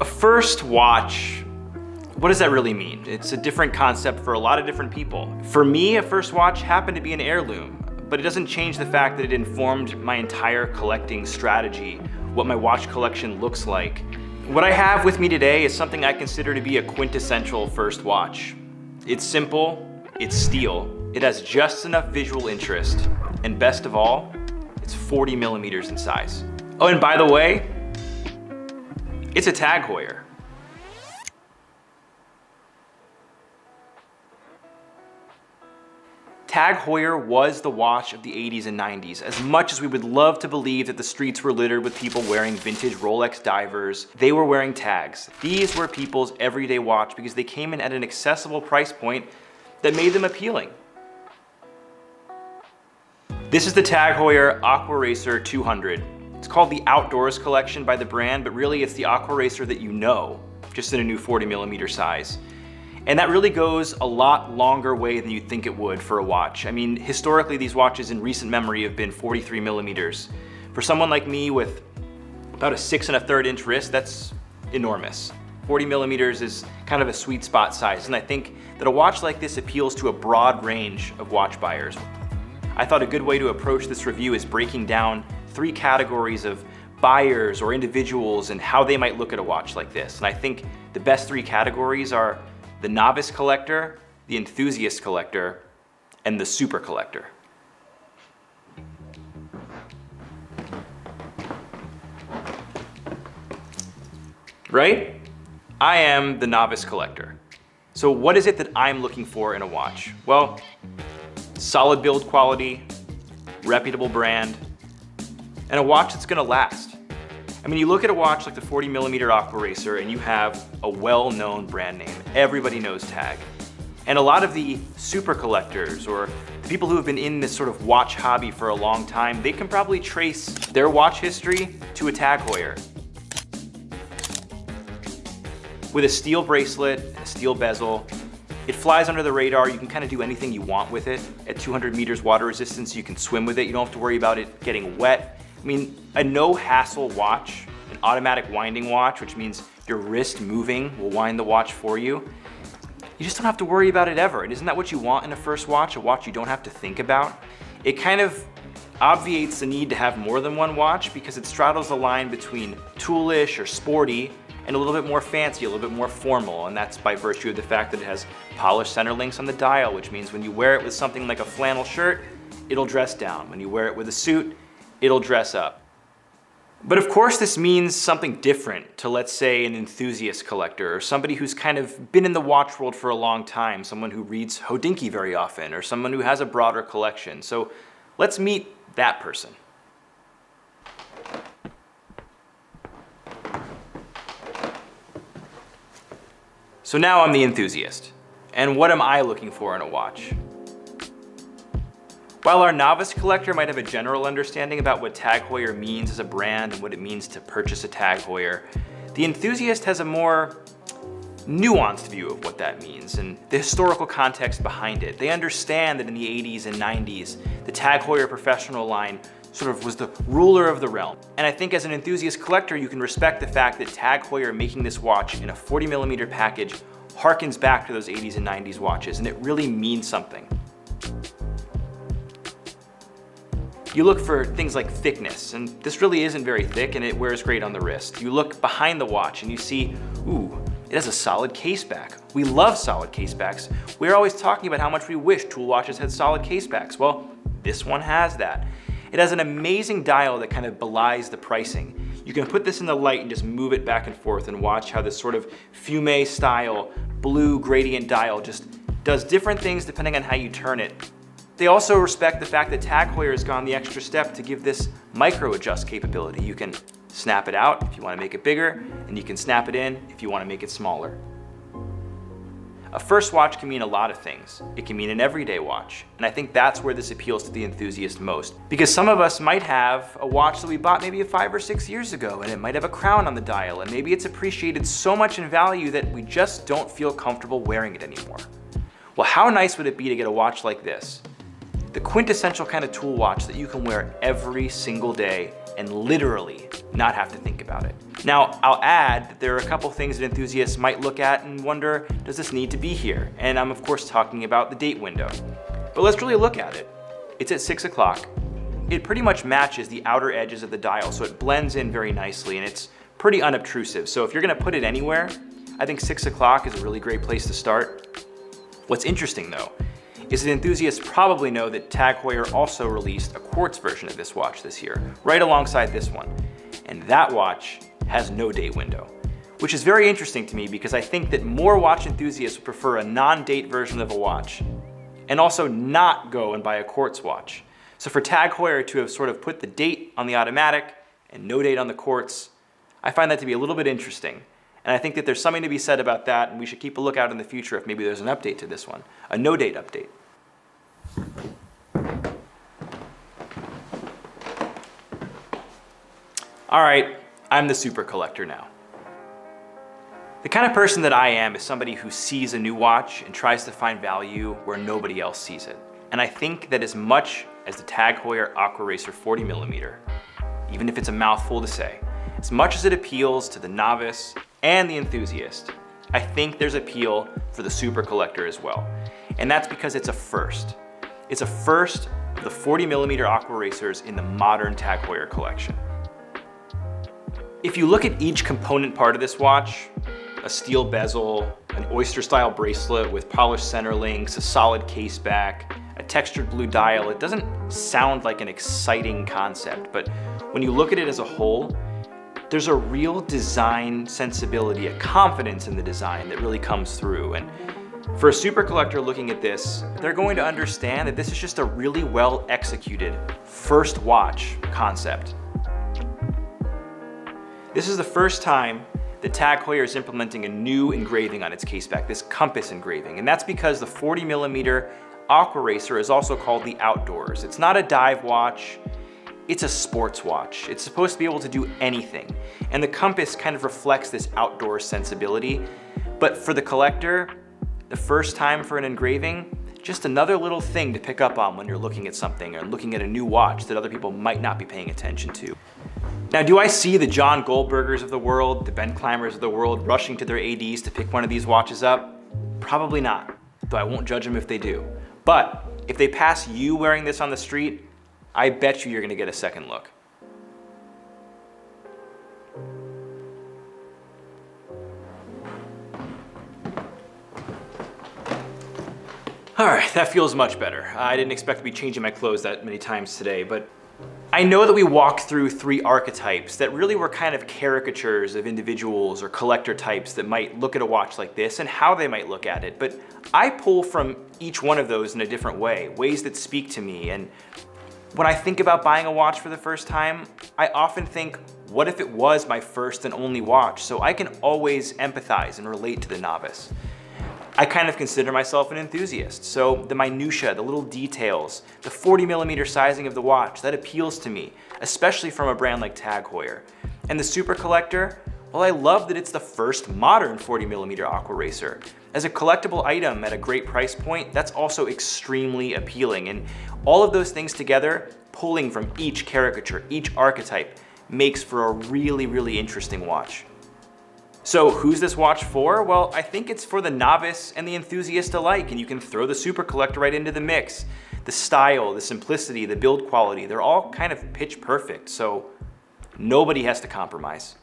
A first watch, what does that really mean? It's a different concept for a lot of different people. For me, a first watch happened to be an heirloom, but it doesn't change the fact that it informed my entire collecting strategy, what my watch collection looks like. What I have with me today is something I consider to be a quintessential first watch. It's simple, it's steel, it has just enough visual interest, and best of all, it's 40 millimeters in size. Oh, and by the way, it's a Tag Heuer. Tag Heuer was the watch of the 80s and 90s. As much as we would love to believe that the streets were littered with people wearing vintage Rolex divers, they were wearing tags. These were people's everyday watch because they came in at an accessible price point that made them appealing. This is the Tag Heuer Aqua Racer 200. It's called the Outdoors Collection by the brand, but really it's the Aqua Racer that you know, just in a new 40 millimeter size. And that really goes a lot longer way than you'd think it would for a watch. I mean, historically, these watches in recent memory have been 43 millimeters. For someone like me with about a 6 1/3 inch wrist, that's enormous. 40 millimeters is kind of a sweet spot size, and I think that a watch like this appeals to a broad range of watch buyers. I thought a good way to approach this review is breaking down 3 categories of buyers or individuals and how they might look at a watch like this. And I think the best 3 categories are the novice collector, the enthusiast collector, and the super collector. Right? I am the novice collector. So what is it that I'm looking for in a watch? Well, solid build quality, reputable brand, and a watch that's gonna last. I mean, you look at a watch like the 40 millimeter Aqua Racer and you have a well-known brand name. Everybody knows Tag. And a lot of the super collectors or the people who have been in this sort of watch hobby for a long time, they can probably trace their watch history to a Tag Heuer. With a steel bracelet, a steel bezel, it flies under the radar. You can kind of do anything you want with it. At 200 meters water resistance, you can swim with it. You don't have to worry about it getting wet. I mean, a no-hassle watch, an automatic winding watch, which means your wrist moving will wind the watch for you. You just don't have to worry about it ever. And isn't that what you want in a first watch? A watch you don't have to think about? It kind of obviates the need to have more than one watch because it straddles the line between toolish or sporty and a little bit more fancy, a little bit more formal. And that's by virtue of the fact that it has polished center links on the dial, which means when you wear it with something like a flannel shirt, it'll dress down. When you wear it with a suit, it'll dress up. But of course this means something different to, let's say, an enthusiast collector or somebody who's kind of been in the watch world for a long time, someone who reads HODINKEE very often or someone who has a broader collection. So let's meet that person. So now I'm the enthusiast. And what am I looking for in a watch? While our novice collector might have a general understanding about what Tag Heuer means as a brand and what it means to purchase a Tag Heuer, the enthusiast has a more nuanced view of what that means and the historical context behind it. They understand that in the 80s and 90s, the Tag Heuer professional line sort of was the ruler of the realm. And I think as an enthusiast collector, you can respect the fact that Tag Heuer making this watch in a 40 millimeter package harkens back to those 80s and 90s watches, and it really means something. You look for things like thickness, and this really isn't very thick and it wears great on the wrist. You look behind the watch and you see, ooh, it has a solid case back. We love solid case backs. We're always talking about how much we wish tool watches had solid case backs. Well, this one has that. It has an amazing dial that kind of belies the pricing. You can put this in the light and just move it back and forth and watch how this sort of fume style blue gradient dial just does different things depending on how you turn it. They also respect the fact that Tag Heuer has gone the extra step to give this micro adjust capability. You can snap it out if you want to make it bigger, and you can snap it in if you want to make it smaller. A first watch can mean a lot of things. It can mean an everyday watch, and I think that's where this appeals to the enthusiast most. Because some of us might have a watch that we bought maybe 5 or 6 years ago, and it might have a crown on the dial, and maybe it's appreciated so much in value that we just don't feel comfortable wearing it anymore. Well, how nice would it be to get a watch like this? The quintessential kind of tool watch that you can wear every single day and literally not have to think about it. Now, I'll add that there are a couple things that enthusiasts might look at and wonder, does this need to be here? And I'm of course talking about the date window. But let's really look at it. It's at 6 o'clock. It pretty much matches the outer edges of the dial, so it blends in very nicely, and it's pretty unobtrusive. So if you're gonna put it anywhere, I think 6 o'clock is a really great place to start. What's interesting though, is that enthusiasts probably know that TAG Heuer also released a quartz version of this watch this year, right alongside this one. And that watch has no date window, which is very interesting to me because I think that more watch enthusiasts would prefer a non-date version of a watch and also not go and buy a quartz watch. So for TAG Heuer to have sort of put the date on the automatic and no date on the quartz, I find that to be a little bit interesting. And I think that there's something to be said about that, and we should keep a lookout in the future if maybe there's an update to this one, a no date update. All right, I'm the super collector now. The kind of person that I am is somebody who sees a new watch and tries to find value where nobody else sees it. And I think that as much as the TAG Heuer Aqua Racer 40mm, even if it's a mouthful to say, as much as it appeals to the novice and the enthusiast, I think there's appeal for the super collector as well. And that's because it's a first. It's a first of the 40mm Aqua Racers in the modern TAG Heuer collection. If you look at each component part of this watch, a steel bezel, an oyster-style bracelet with polished center links, a solid case back, a textured blue dial, it doesn't sound like an exciting concept, but when you look at it as a whole, there's a real design sensibility, a confidence in the design that really comes through. And for a super collector looking at this, they're going to understand that this is just a really well executed first watch concept. This is the first time that TAG Heuer is implementing a new engraving on its caseback, this compass engraving. And that's because the 40mm Aqua Racer is also called the Outdoors. It's not a dive watch, it's a sports watch. It's supposed to be able to do anything. And the compass kind of reflects this outdoor sensibility. But for the collector, the first time for an engraving, just another little thing to pick up on when you're looking at something or looking at a new watch that other people might not be paying attention to. Now, do I see the John Goldbergers of the world, the Ben Climbers of the world rushing to their ADs to pick one of these watches up? Probably not, though I won't judge them if they do. But if they pass you wearing this on the street, I bet you're gonna get a second look. All right, that feels much better. I didn't expect to be changing my clothes that many times today, but I know that we walked through 3 archetypes that really were kind of caricatures of individuals or collector types that might look at a watch like this and how they might look at it, but I pull from each one of those in a different way, ways that speak to me. And when I think about buying a watch for the first time, I often think, what if it was my first and only watch? So I can always empathize and relate to the novice. I kind of consider myself an enthusiast, so the minutia, the little details, the 40mm sizing of the watch, that appeals to me, especially from a brand like TAG Heuer. And the super collector, well, I love that it's the first modern 40mm Aqua Racer. As a collectible item at a great price point, that's also extremely appealing. And all of those things together, pulling from each caricature, each archetype, makes for a really, really interesting watch. So who's this watch for? Well, I think it's for the novice and the enthusiast alike, and you can throw the super collector right into the mix. The style, the simplicity, the build quality, they're all kind of pitch perfect, so nobody has to compromise.